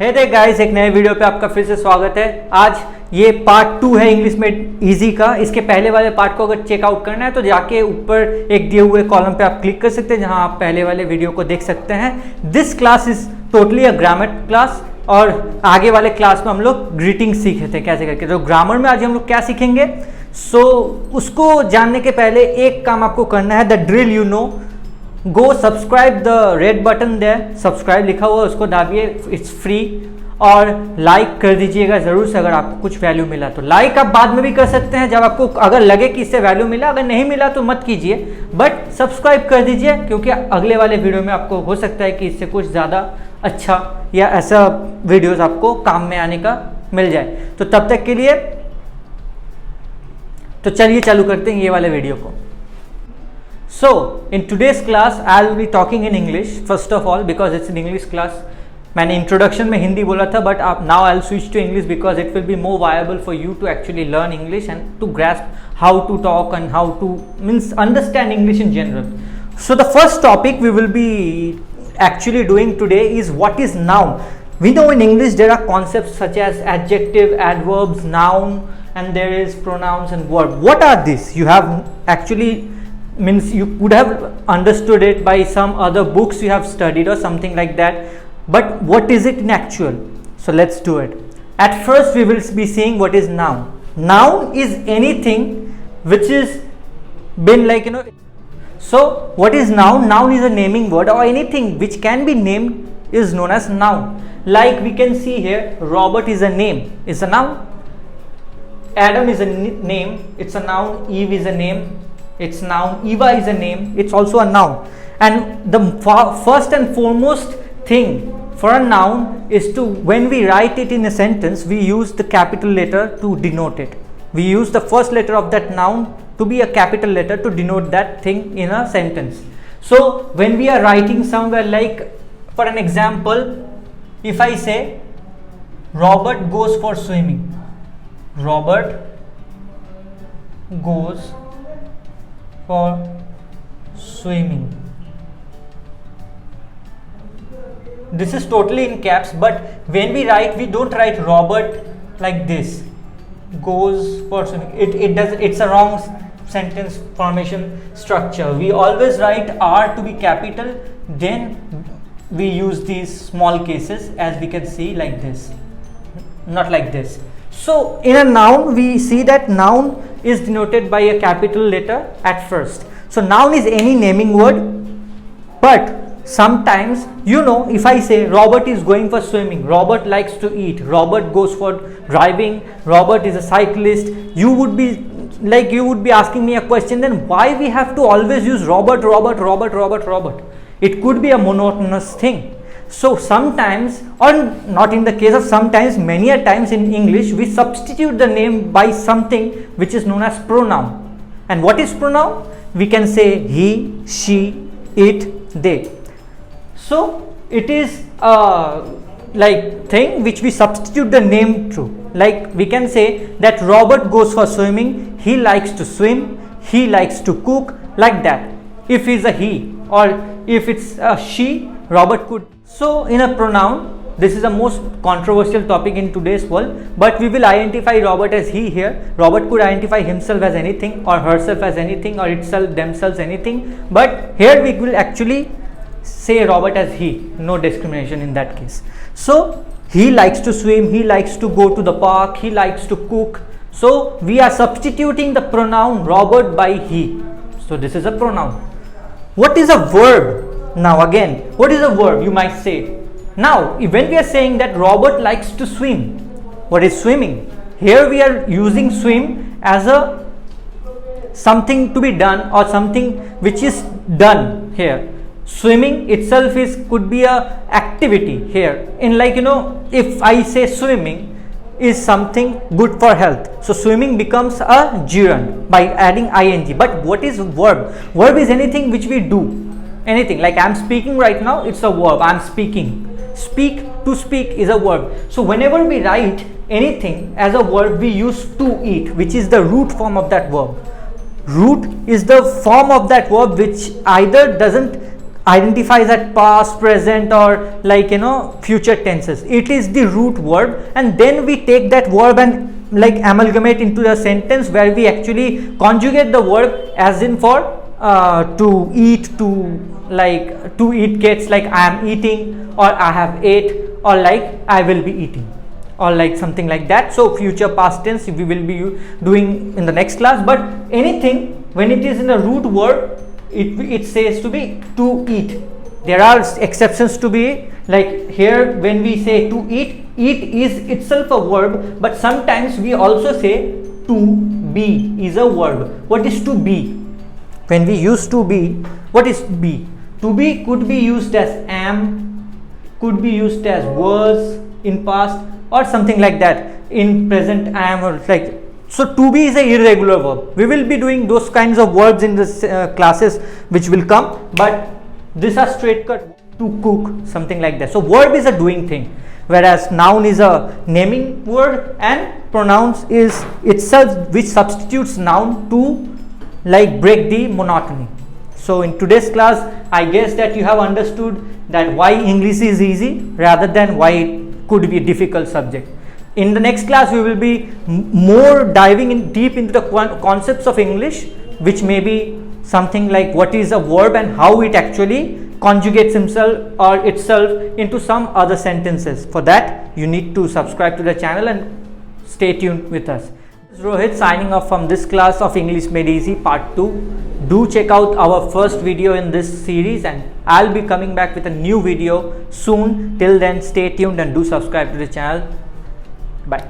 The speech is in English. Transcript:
हे दे guys, एक नए video पे आपका फिर से स्वागत है। आज ये पार्ट 2 है इंग्लिश में इजी का। इसके पहले वाले पार्ट को अगर चेकआउट करना है तो जाके ऊपर एक दिए हुए कॉलम पे आप क्लिक कर सकते हैं, जहां आप पहले वाले वीडियो को देख सकते हैं। This class is totally a grammar class, और आगे वाले क्लास में हम लोग ग्रीटिंग सीखे थे कैसे करके। तो ग्रामर में आज हम लोग क्या सीखेंगे, उसको जानने के पहले एक काम आपको करना है, the drill you know. Go subscribe the red button there, subscribe लिखा हुआ है उसको दाबिए, इट्स फ्री। और लाइक कर दीजिएगा जरूर से अगर आपको कुछ वैल्यू मिला तो। लाइक आप बाद में भी कर सकते हैं जब आपको अगर लगे कि इससे वैल्यू मिला, अगर नहीं मिला तो मत कीजिए, बट सब्सक्राइब कर दीजिए, क्योंकि अगले वाले वीडियो में आपको हो सकता है कि इससे कुछ ज़्यादा अच्छा या ऐसा वीडियोस आपको काम में आने का मिल जाए। तो तब तक के लिए तो चलिए चालू करते हैं ये वाले वीडियो को। So in today's class I will be talking in English first of all because it's an English class. मैंने इंट्रोडक्शन में हिंदी बोला था, बट आप now I'll switch to English because it will be more viable for you to actually learn English and to grasp how to talk and how to understand English in general. So the first topic we will be actually doing today is what is noun. We know in English there are concepts such as adjective, adverbs, noun, and there is pronouns and verb. What are these? You have actually you could have understood it by some other books you have studied or something like that, but what is it in actual? So let's do it. At first we will be seeing what is noun. Noun is anything which is been so what is noun? Noun is a naming word, or anything which can be named is known as noun. Like we can see here, Robert is a name, is a noun. Adam is a name, it's a noun. Eve is a name, it's noun. Eva is a name, it's also a noun. And the first and foremost thing for a noun is to, when we write it in a sentence, we use the capital letter to denote it. We use the first letter of that noun to be a capital letter to denote that thing in a sentence. So when we are writing somewhere, like for an example, if I say Robert goes for swimming, Robert goes for swimming. This is totally in caps, but when we write, we don't write Robert like this, goes for swimming. It's a wrong sentence formation structure. We always write R to be capital, then we use these small cases, as we can see, like this, not like this. So in a noun we see that noun is denoted by a capital letter at first. So noun is any naming word, but sometimes, if I say Robert is going for swimming, Robert likes to eat, Robert goes for driving, Robert is a cyclist, you would be asking me a question, then why we have to always use Robert? It could be a monotonous thing. So sometimes, or not in the case of sometimes, many a times in English we substitute the name by something which is known as pronoun. And what is pronoun? We can say he, she, it, they. So it is a thing which we substitute the name to. Like we can say that Robert goes for swimming, he likes to swim, he likes to cook, like that. If it's a he, or if it's a she, Robert could. So in a pronoun, this is the most controversial topic in today's world, but we will identify Robert as he here. Robert could identify himself as anything, or herself as anything, or itself, themselves, anything, but here we will actually say Robert as he, no discrimination in that case. So he likes to swim, he likes to go to the park, he likes to cook. So we are substituting the pronoun Robert by he. So this is a pronoun. What is a verb? Now again, what is a verb, you might say? Now when we are saying that Robert likes to swim, what is swimming? Here we are using swim as a something to be done, or something which is done here. Swimming itself could be a activity here. In if I say swimming is something good for health, so swimming becomes a gerund by adding ing. But what is verb? Verb is anything which we do. Anything, like I'm speaking right now, it's a verb. I'm speaking. Speak, to speak is a verb. So whenever we write anything as a verb, we use to eat, which is the root form of that verb. Root is the form of that verb which either doesn't identifies at past, present, or like future tenses. It is the root verb, and then we take that verb and like amalgamate into the sentence where we actually conjugate the verb, as in for to eat, to eat gets like I am eating, or I have ate, or like I will be eating, or like something like that. So future past tense we will be doing in the next class. But anything when it is in a root verb, it says to be to eat. There are exceptions to be, like here when we say to eat, eat is itself a verb, but sometimes we also say to be is a verb. What is to be? When we use to be, what is be? To be could be used as am, could be used as was in past, or something like that. In present I am, or like. So to be is a irregular verb. We will be doing those kinds of words in this classes which will come, but these are straight cut. To cook, something like that. So verb is a doing thing, whereas noun is a naming word, and pronouns is itself which substitutes noun to like break the monotony. So in today's class, I guess that you have understood that why English is easy rather than why it could be a difficult subject. In the next class, we will be more diving in deep into the concepts of English, which may be something like what is a verb and how it actually conjugates himself or itself into some other sentences. For that, you need to subscribe to the channel and stay tuned with us. This is Rohit signing off from this class of English Made Easy Part 2. Do check out our first video in this series, and I'll be coming back with a new video soon. Till then, stay tuned and do subscribe to the channel. Bye.